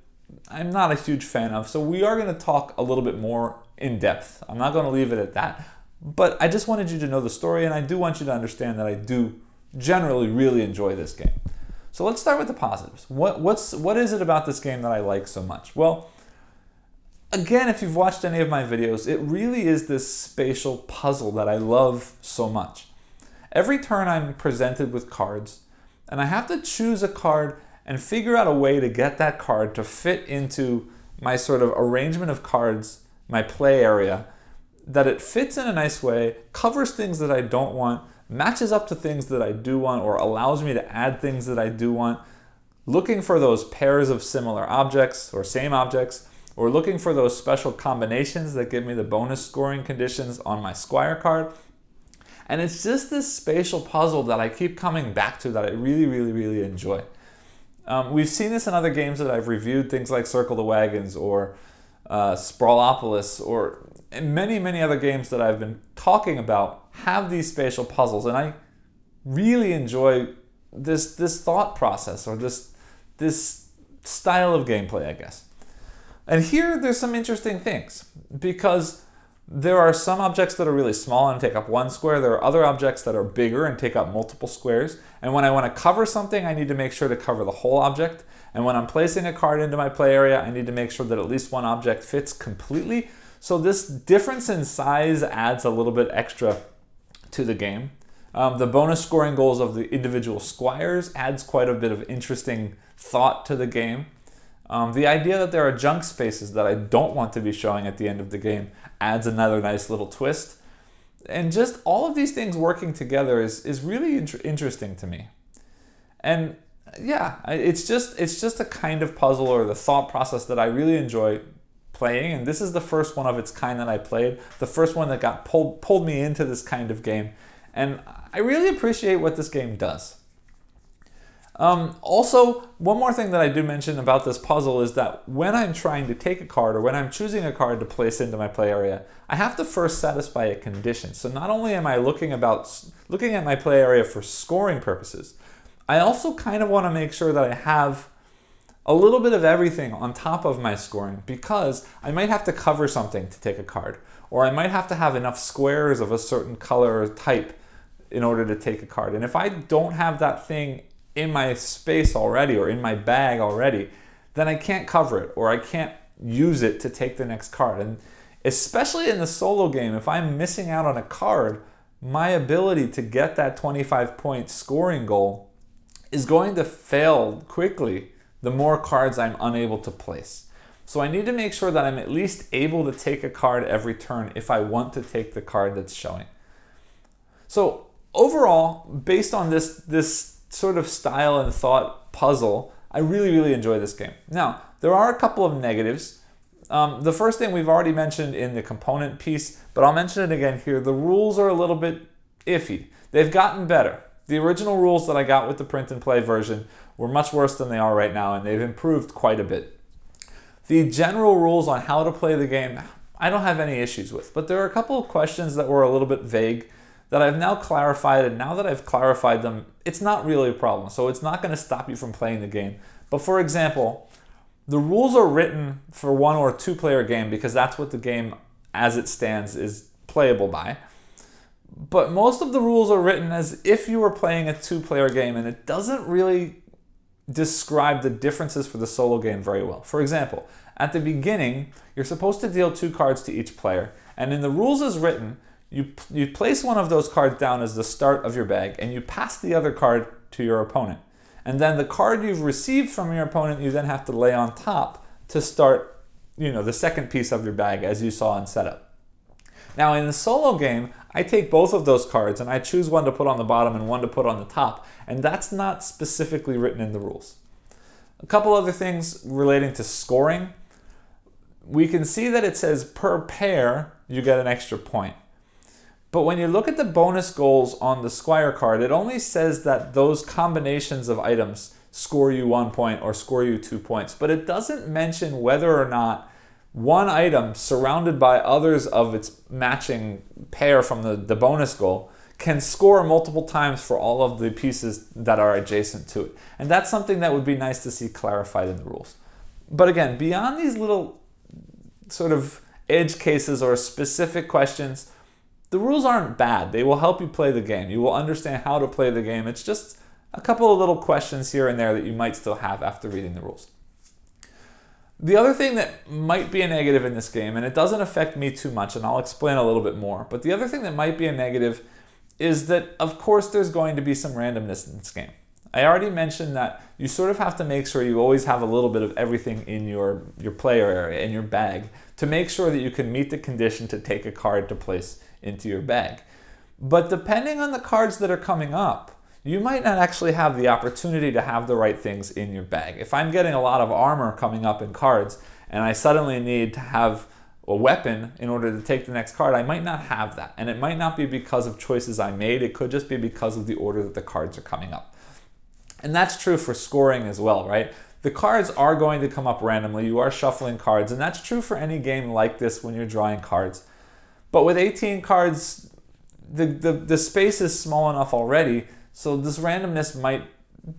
I'm not a huge fan of, so we are going to talk a little bit more in depth. I'm not going to leave it at that. But I just wanted you to know the story, and I do want you to understand that I do generally really enjoy this game. So let's start with the positives. What is it about this game that I like so much? Well, again, if you've watched any of my videos, it really is this spatial puzzle that I love so much. Every turn I'm presented with cards, and I have to choose a card and figure out a way to get that card to fit into my sort of arrangement of cards, my play area, that it fits in a nice way, covers things that I don't want, matches up to things that I do want, or allows me to add things that I do want, looking for those pairs of similar objects or same objects, or looking for those special combinations that give me the bonus scoring conditions on my Squire card. And it's just this spatial puzzle that I keep coming back to that I really, really, really enjoy. We've seen this in other games that I've reviewed, things like Circle the Wagons or Sprawlopolis, or many, many other games that I've been talking about have these spatial puzzles, and I really enjoy this thought process, or this style of gameplay, I guess. And here there's some interesting things, because there are some objects that are really small and take up one square. There are other objects that are bigger and take up multiple squares. And when I want to cover something, I need to make sure to cover the whole object. And when I'm placing a card into my play area, I need to make sure that at least one object fits completely. So this difference in size adds a little bit extra to the game. The bonus scoring goals of the individual squires adds quite a bit of interesting thought to the game. The idea that there are junk spaces that I don't want to be showing at the end of the game adds another nice little twist. And just all of these things working together is really interesting to me. And yeah, it's just a kind of puzzle, or the thought process, that I really enjoy playing. And this is the first one of its kind that I played, the first one that got pulled me into this kind of game. And I really appreciate what this game does. Also, one more thing that I do mention about this puzzle is that when I'm trying to take a card, or when I'm choosing a card to place into my play area, I have to first satisfy a condition. So not only am I looking at my play area for scoring purposes, I also kind of want to make sure that I have a little bit of everything on top of my scoring, because I might have to cover something to take a card, or I might have to have enough squares of a certain color or type in order to take a card. And if I don't have that thing in my space already, or in my bag already, then I can't cover it, or I can't use it to take the next card. And especially in the solo game, if I'm missing out on a card, my ability to get that 25-point scoring goal is going to fail quickly the more cards I'm unable to place. So I need to make sure that I'm at least able to take a card every turn if I want to take the card that's showing. So overall, based on this sort of style and thought puzzle, I really enjoy this game. Now, there are a couple of negatives. The first thing we've already mentioned in the component piece, but I'll mention it again here. The rules are a little bit iffy. They've gotten better. The original rules that I got with the print and play version were much worse than they are right now, and they've improved quite a bit. The general rules on how to play the game, I don't have any issues with, but there are a couple of questions that were a little bit vague that I've now clarified, and now that I've clarified them, it's not really a problem. So it's not going to stop you from playing the game. But for example, the rules are written for 1 or 2 player game because that's what the game as it stands is playable by. But most of the rules are written as if you were playing a 2-player game, and it doesn't really describe the differences for the solo game very well. For example, at the beginning, you're supposed to deal 2 cards to each player, and in the rules as written, you place one of those cards down as the start of your bag, and you pass the other card to your opponent. And then the card you've received from your opponent, you then have to lay on top to start, the second piece of your bag, as you saw in setup. Now in the solo game, I take both of those cards and I choose one to put on the bottom and one to put on the top, and that's not specifically written in the rules. A couple other things relating to scoring. We can see that it says per pair, you get an extra point. But when you look at the bonus goals on the Squire card, it only says that those combinations of items score you 1 point or score you 2 points. But it doesn't mention whether or not one item surrounded by others of its matching pair from the bonus goal can score multiple times for all of the pieces that are adjacent to it. And that's something that would be nice to see clarified in the rules. But again, beyond these little sort of edge cases or specific questions, the rules aren't bad. They will help you play the game. You will understand how to play the game. It's just a couple of little questions here and there that you might still have after reading the rules. The other thing that might be a negative in this game, and it doesn't affect me too much, and I'll explain a little bit more, but the other thing that might be a negative is that, of course, there's going to be some randomness in this game. I already mentioned that you sort of have to make sure you always have a little bit of everything in your player area, in your bag, to make sure that you can meet the condition to take a card to place into your bag. But depending on the cards that are coming up, you might not actually have the opportunity to have the right things in your bag. If I'm getting a lot of armor coming up in cards and I suddenly need to have a weapon in order to take the next card, I might not have that. And it might not be because of choices I made, it could just be because of the order that the cards are coming up. And that's true for scoring as well, right? The cards are going to come up randomly. You are shuffling cards, and that's true for any game like this when you're drawing cards. But with 18 cards, the space is small enough already, so this randomness might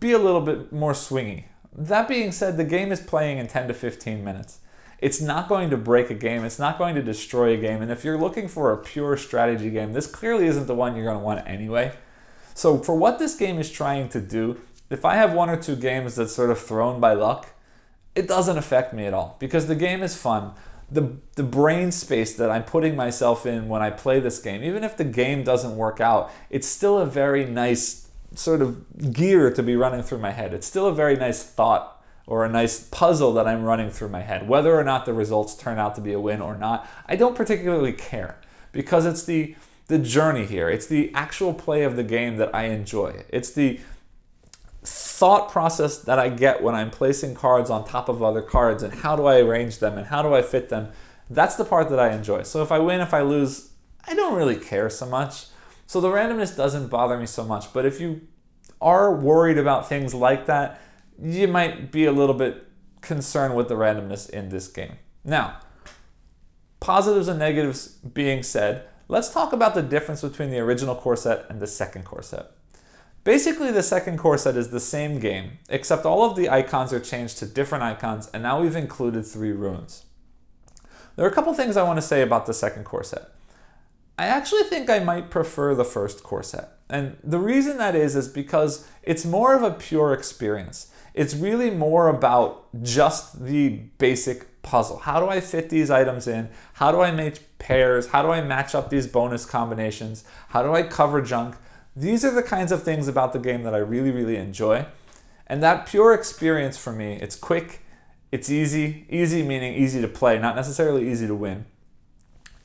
be a little bit more swingy. That being said, the game is playing in 10 to 15 minutes. It's not going to break a game, it's not going to destroy a game, and if you're looking for a pure strategy game, this clearly isn't the one you're going to want anyway. So for what this game is trying to do, if I have 1 or 2 games that's sort of thrown by luck, it doesn't affect me at all, because the game is fun. The brain space that I'm putting myself in when I play this game, even if the game doesn't work out, it's still a very nice sort of gear to be running through my head. It's still a very nice thought or a nice puzzle that I'm running through my head. Whether or not the results turn out to be a win or not, I don't particularly care, because it's the journey here. It's the actual play of the game that I enjoy. It's the thought process that I get when I'm placing cards on top of other cards, and how do I arrange them and how do I fit them. That's the part that I enjoy. So if I win, if I lose, I don't really care so much. So the randomness doesn't bother me so much. But if you are worried about things like that, you might be a little bit concerned with the randomness in this game. Now, positives and negatives being said, let's talk about the difference between the original core set and the second core set. Basically, the second core set is the same game, except all of the icons are changed to different icons, and now we've included 3 runes. There are a couple things I want to say about the second core set. I actually think I might prefer the first core set. And the reason that is because it's more of a pure experience. It's really more about just the basic puzzle. How do I fit these items in? How do I make pairs? How do I match up these bonus combinations? How do I cover junk? These are the kinds of things about the game that I really, really enjoy. And that pure experience for me, it's quick, it's easy. Easy meaning easy to play, not necessarily easy to win.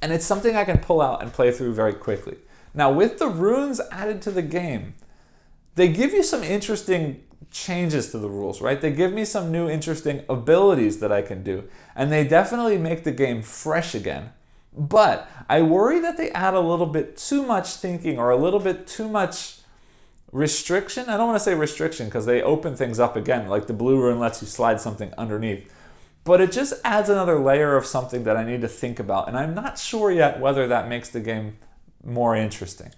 And it's something I can pull out and play through very quickly. Now, with the runes added to the game, they give you some interesting changes to the rules, right? They give me some new interesting abilities that I can do, and they definitely make the game fresh again. But I worry that they add a little bit too much thinking or a little bit too much restriction. I don't want to say restriction because they open things up again, like the blue rune lets you slide something underneath. But it just adds another layer of something that I need to think about, and I'm not sure yet whether that makes the game more interesting.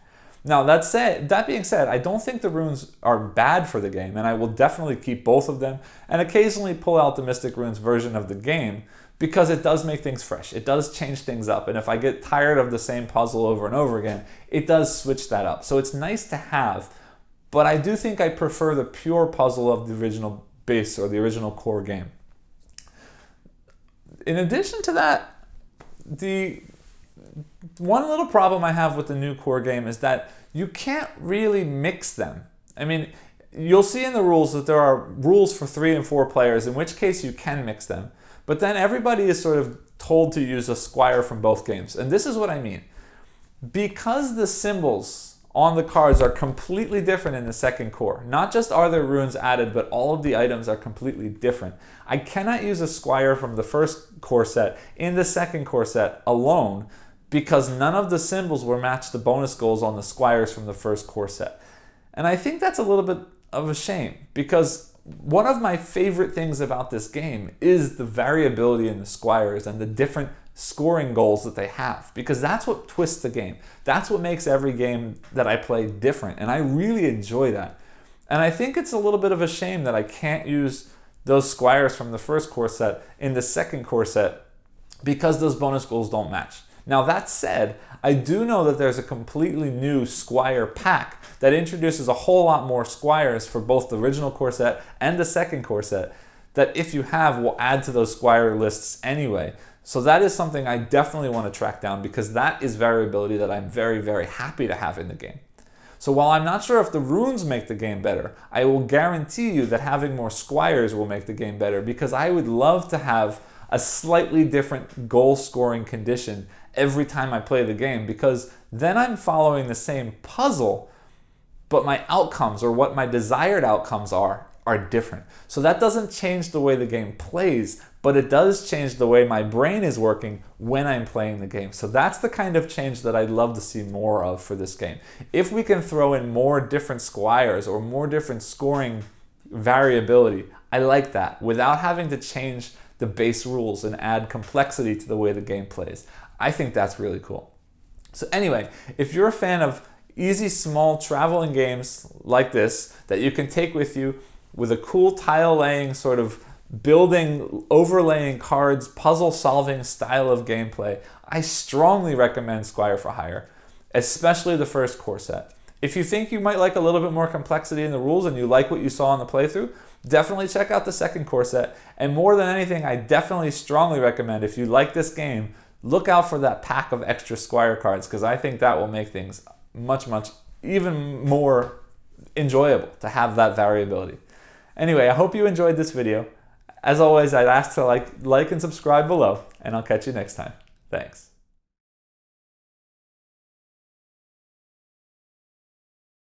Now, that being said, I don't think the runes are bad for the game, and I will definitely keep both of them and occasionally pull out the Mystic Runes version of the game because it does make things fresh. It does change things up, and if I get tired of the same puzzle over and over again, it does switch that up. So it's nice to have, but I do think I prefer the pure puzzle of the original base or the original core game. In addition to that, the one little problem I have with the new core game is that you can't really mix them. I mean, you'll see in the rules that there are rules for 3 and 4 players, in which case you can mix them. But then everybody is sort of told to use a Squire from both games. And this is what I mean. Because the symbols on the cards are completely different in the second core, not just are there runes added, but all of the items are completely different. I cannot use a Squire from the first core set in the second core set alone, because none of the symbols were matched to bonus goals on the Squires from the first core set. And I think that's a little bit of a shame, because one of my favorite things about this game is the variability in the Squires and the different scoring goals that they have, because that's what twists the game. That's what makes every game that I play different, and I really enjoy that. And I think it's a little bit of a shame that I can't use those Squires from the first core set in the second core set because those bonus goals don't match. Now, that said, I do know that there's a completely new Squire pack that introduces a whole lot more Squires for both the original core set and the second core set that, if you have, will add to those Squire lists anyway. So that is something I definitely want to track down, because that is variability that I'm very, very happy to have in the game. So while I'm not sure if the runes make the game better, I will guarantee you that having more Squires will make the game better, because I would love to have a slightly different goal scoring condition every time I play the game, because then I'm following the same puzzle, but my outcomes, or what my desired outcomes are different. So that doesn't change the way the game plays, but it does change the way my brain is working when I'm playing the game. So that's the kind of change that I'd love to see more of for this game. If we can throw in more different Squires or more different scoring variability, I like that, without having to change the base rules and add complexity to the way the game plays. I think that's really cool. So anyway, if you're a fan of easy, small traveling games like this that you can take with you with a cool tile laying, sort of building, overlaying cards, puzzle solving style of gameplay, I strongly recommend Squire for Hire, especially the first core set. If you think you might like a little bit more complexity in the rules and you like what you saw in the playthrough, definitely check out the second core set. And more than anything, I definitely strongly recommend, if you like this game, look out for that pack of extra Squire cards, because I think that will make things much, even more enjoyable to have that variability. Anyway, I hope you enjoyed this video. As always, I'd ask to like and subscribe below, and I'll catch you next time. Thanks.